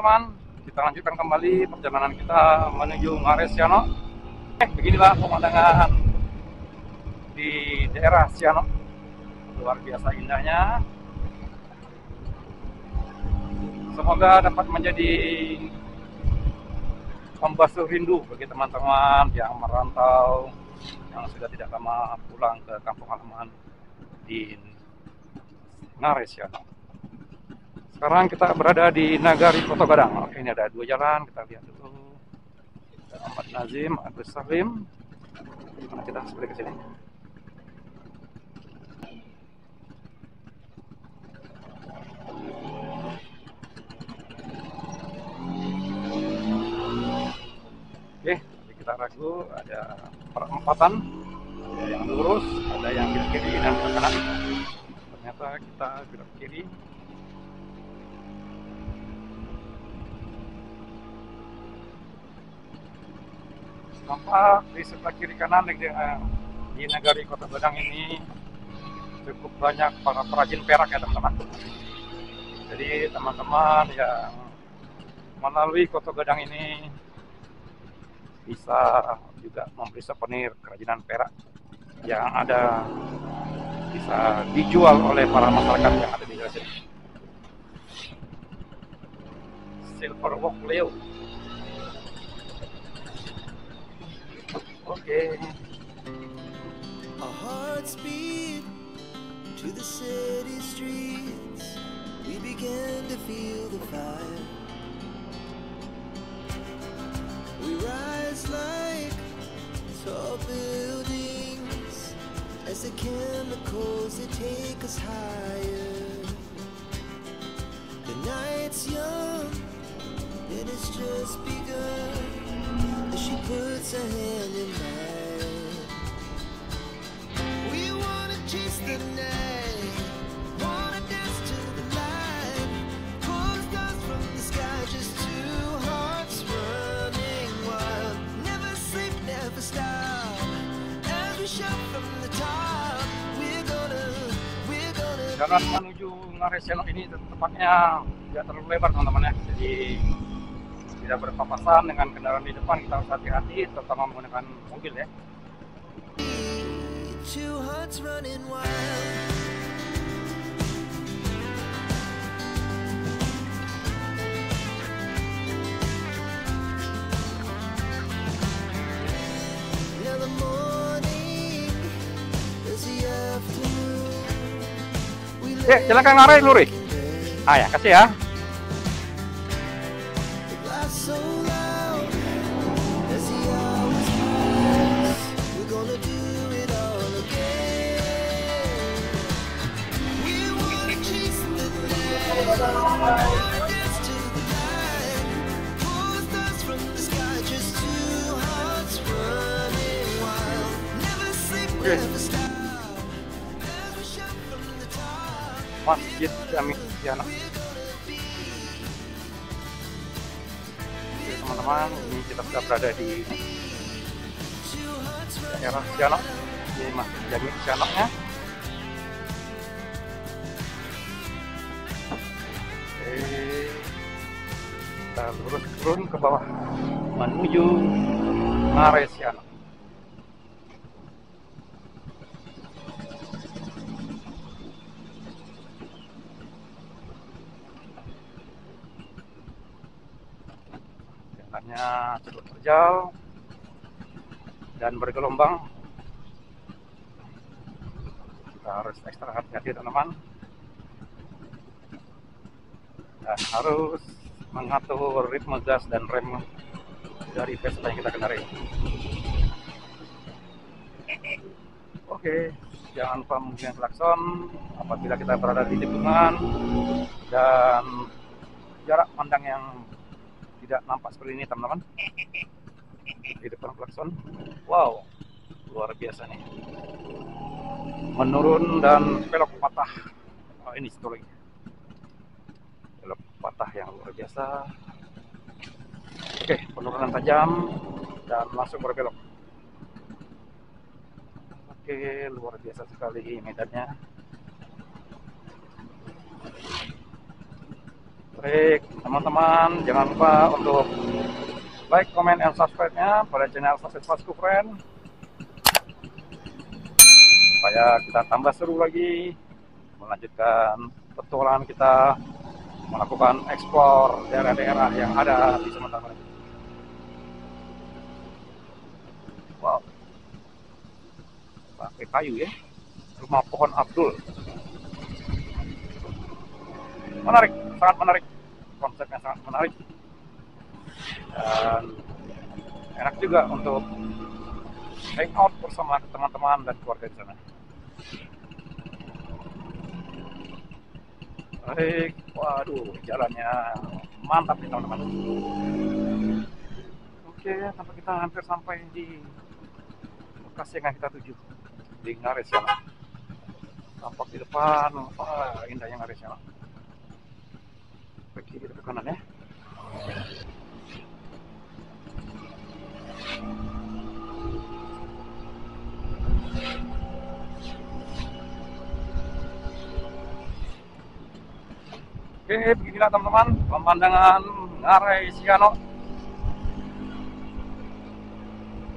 teman-teman, kita lanjutkan kembali perjalanan kita menuju Ngares Siano. Beginilah pemandangan di daerah Siano, luar biasa indahnya. Semoga dapat menjadi pembasuh rindu bagi teman-teman yang merantau, yang sudah tidak lama pulang ke kampung halaman di Ngares Siano. Sekarang kita berada di Nagari Koto Gadang. Oke, ini ada dua jalan, kita lihat dulu. Ahmad Nazim, Agus Salim. Nah, kita harus balik ke sini. Oke, jadi kita ragu ada perempatan, ada yang lurus, ada yang belok kiri dan ke kanan. Ternyata kita belok kiri. Nampak di sebelah kiri kanan di Nagari Koto Gadang ini cukup banyak para perajin perak ya teman-teman. Jadi teman-teman yang melalui Koto Gadang ini bisa juga membeli souvenir kerajinan perak yang ada, bisa dijual oleh para masyarakat yang ada di daerah sini. Silver Walk Leo. Okay. Our hearts beat to the city streets. We began to feel the fire. We rise like tall buildings as the chemicals they take us higher. The night's young and it's just begun. She puts her hand in mine. We wanna chase the night, wanna dance to the light, pull stars from the sky, just two hearts running wild. Never sleep, never stop, as we shout from the top. We're gonna Jalan menuju Ngares Siano ini tepatnya tidak terlalu lebar teman-teman ya, jadi tidak berpapasan dengan kendaraan di depan. Kita harus hati-hati terutama menggunakan mobil ya. two hearts running wild. Now the morning is the afternoon. Jalan ke Ngares Luri. Ah ya, kasih ya. So loud as the hours pass, we're gonna do it all again. We wanna chase the night, wanna dance to the light, pull stars from the sky, just two hearts running wild. Never sleep, never stop, as we shout from the top. Masjid Jami Siano. Teman-teman, ini kita sudah berada di daerah Siano. Ini Masjid Jami Siano-nya. Oke, kita lurus turun ke bawah menuju Ngares Siano. Jalannya cukup terjal dan bergelombang. Kita harus ekstra hati-hati teman-teman, dan harus mengatur ritme gas dan rem dari Vespa yang kita kendarai. Oke, jangan lupa menggunakan klakson apabila kita berada di tikungan dan jarak pandang yang tidak nampak seperti ini teman-teman. Di depan klakson, wow, luar biasa nih, menurun dan belok patah. Oh, ini satu lagi belok patah yang luar biasa. Oke, penurunan tajam dan langsung berbelok. Oke, luar biasa sekali medannya. Baik, teman-teman, jangan lupa untuk like, comment, and subscribe-nya pada channel Saset Pasku Friend, supaya kita tambah seru lagi melanjutkan petualangan kita melakukan eksplor daerah-daerah yang ada di Sumatera Barat. Wow, pakai kayu ya, rumah pohon Abdul. Menarik, sangat menarik, konsepnya sangat menarik, dan enak juga untuk hangout bersama teman-teman dan keluarga di sana. Baik, waduh, jalannya mantap nih teman-teman. Oke, sampai kita hampir sampai di lokasi yang kita tuju, di Ngares ya. Tampak di depan, wah indahnya Ngares ya. Ke kiri ke kanan ya. Oke, beginilah teman-teman pemandangan Ngarai Siano.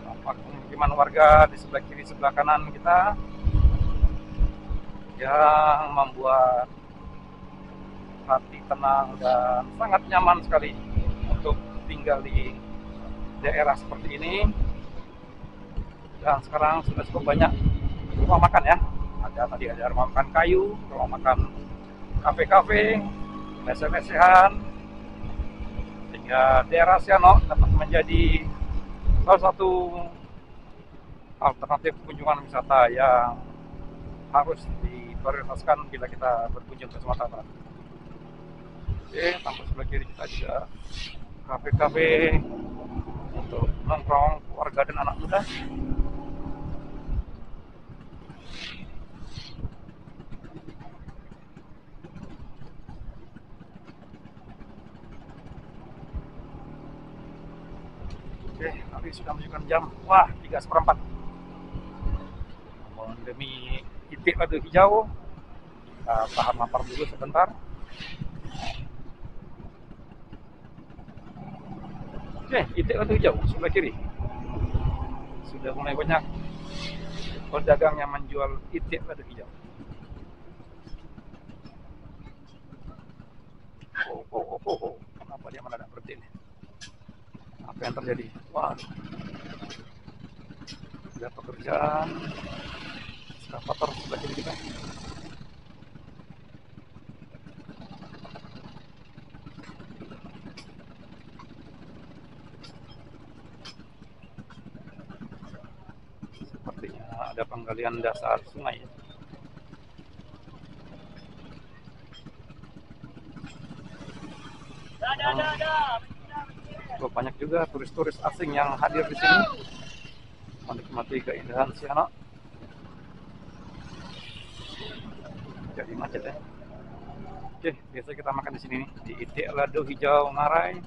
Tampak pemukiman warga di sebelah kiri sebelah kanan kita yang membuat hati tenang dan sangat nyaman sekali untuk tinggal di daerah seperti ini. Dan sekarang sudah cukup banyak rumah makan ya. Tadi ada rumah makan kayu, rumah makan kafe-kafe, lesehan, sehingga daerah Siano dapat menjadi salah satu alternatif kunjungan wisata yang harus diprioritaskan bila kita berkunjung ke Sumatera Barat. Oke, tampak sebelah kiri kita juga kafe-kafe untuk nongkrong keluarga dan anak muda. Oke, hari sudah menunjukkan jam, wah 3:15. Namun demi titik ladu hijau, kita tahan lapar dulu sebentar. Oke, titik ladu hijau sebelah kiri. Sudah mulai banyak pedagang yang menjual itik ladu hijau. Oh. Kenapa dia mendadak berhenti ini? Apa yang terjadi? Wah, ada pekerjaan eskavator sebelah kiri kita. Sepertinya ada penggalian dasar sungai. Cukup banyak juga turis-turis asing yang hadir di sini menikmati keindahan Siano. Jadi macet ya. Oke, biasa kita makan di sini nih, di Itik Lado Hijau Ngarai.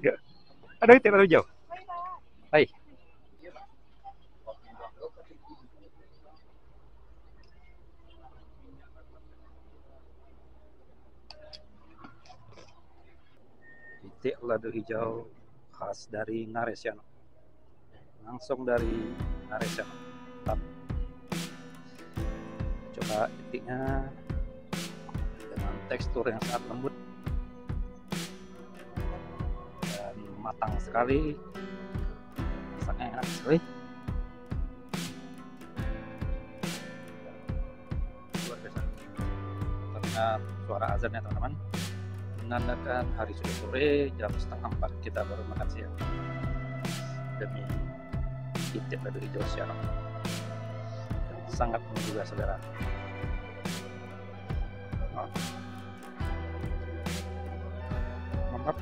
Ya. Ada Itik Lado Hijau. Hai. Itik Lado Hijau khas dari Ngares Siano. Langsung dari Ngares Siano. Coba itiknya dengan tekstur yang sangat lembut dan matang sekali, rasanya enak sekali. Luar biasa. Terdengar suara azannya teman-teman, menandakan hari sudah sore, jam 3:30 kita baru makan siang demi Itik Lado Hijau Siano yang sangat menggugah selera. Mantap.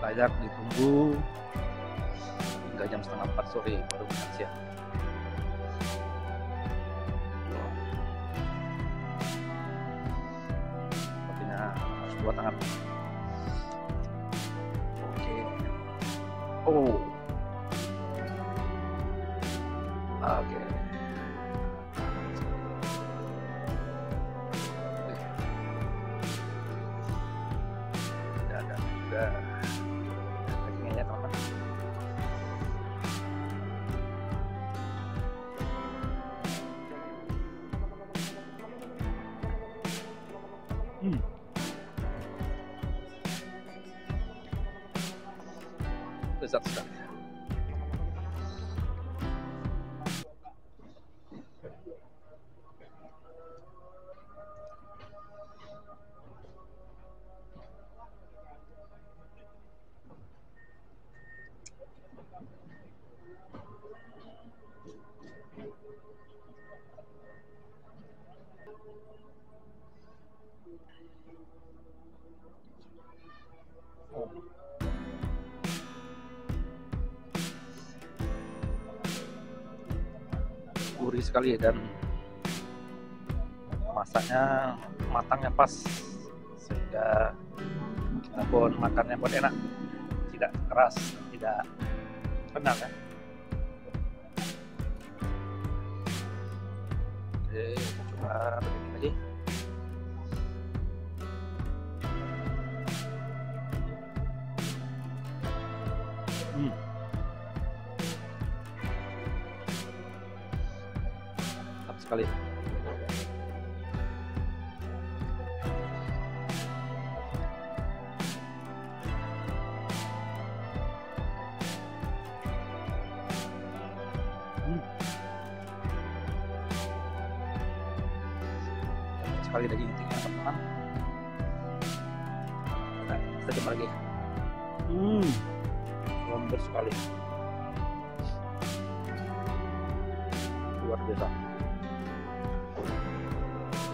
layak ditunggu hingga jam setengah 4 sore baru makan siang. Sepertinya harus dua tangan. Oke. Oh. Oke. Udah dagingnya ya teman-teman. Lezat sekali. Gurih sekali dan masaknya matangnya pas sehingga kita pun makannya pun enak, tidak keras, tidak kenyal ya. Oke, kita coba begini lagi. Mantap sekali. Sekali daging intinya teman-teman. Nah, kita coba lagi. Lembut sekali, luar biasa.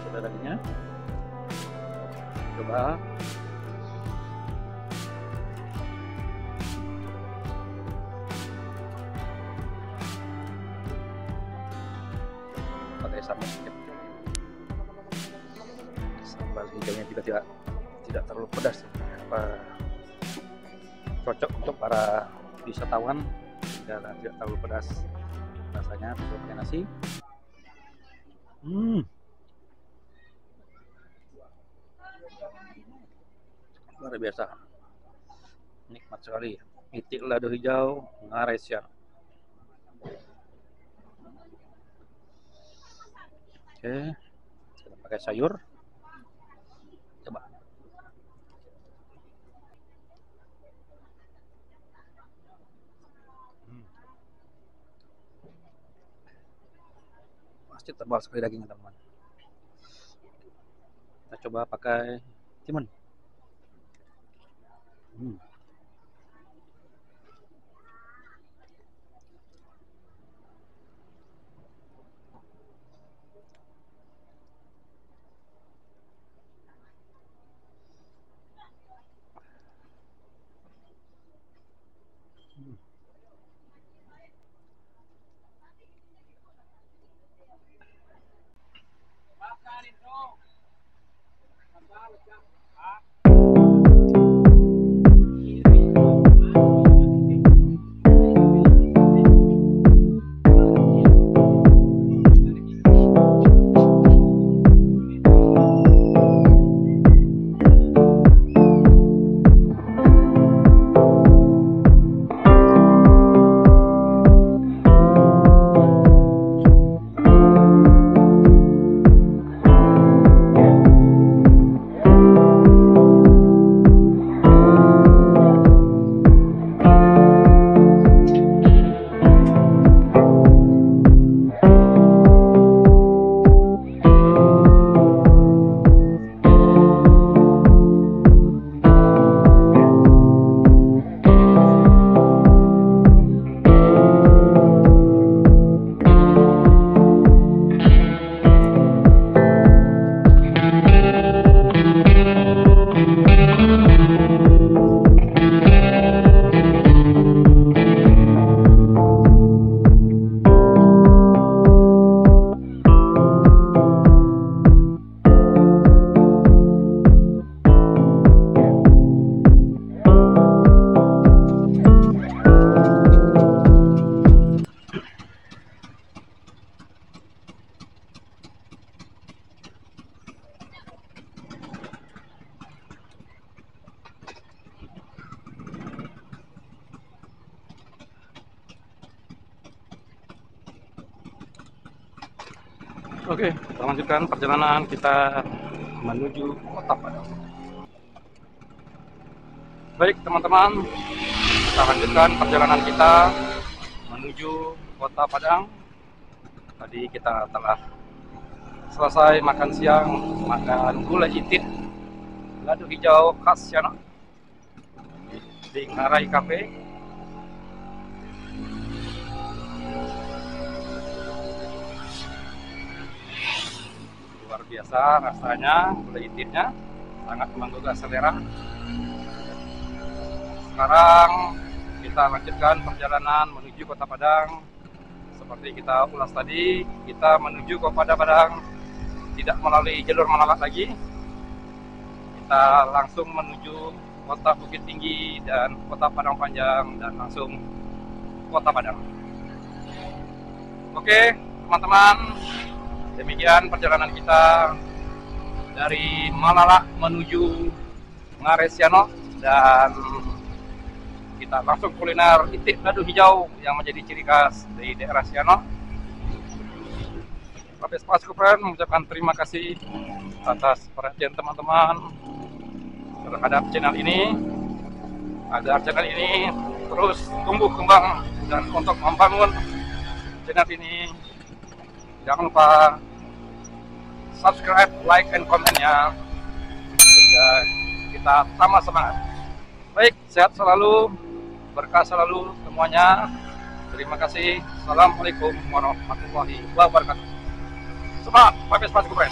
Sudah dagingnya, coba. Pakai sambal sedikit. Sambal hijaunya juga tidak terlalu pedas, cocok untuk para wisatawan, tidak terlalu pedas rasanya. Bisa pakai nasi. Luar biasa, nikmat sekali. Itik lado hijau Ngarai Siang. Oke, kita pakai sayur. Coba. Pasti tebal sekali dagingnya teman-teman. Kita coba pakai timun. Oke, kita lanjutkan perjalanan kita menuju Kota Padang. Baik teman-teman, kita lanjutkan perjalanan kita menuju Kota Padang. Tadi kita telah selesai makan siang, makan gulai itit, ladu hijau khas Sianok di Ngarai Cafe. Luar biasa rasanya gulai ititnya, sangat menggugah selera. Sekarang kita lanjutkan perjalanan menuju Kota Padang. Seperti kita ulas tadi, kita menuju ke Kota Padang tidak melalui jalur Manalat lagi. Kita langsung menuju Kota Bukit Tinggi dan Kota Padang Panjang dan langsung Kota Padang. Oke, teman-teman, demikian perjalanan kita dari Manalat menuju Ngarai Sianok, dan kita langsung kuliner itik ladu hijau yang menjadi ciri khas di daerah Sianok. Vespa Scoopers mengucapkan terima kasih atas perhatian teman-teman terhadap channel ini, agar channel ini terus tumbuh kembang, dan untuk membangun channel ini jangan lupa subscribe, like, and komennya sehingga kita tambah semangat. Baik, sehat selalu, berkah selalu semuanya. Terima kasih. Assalamualaikum warahmatullahi wabarakatuh. Semangat, pakai sepatu keren.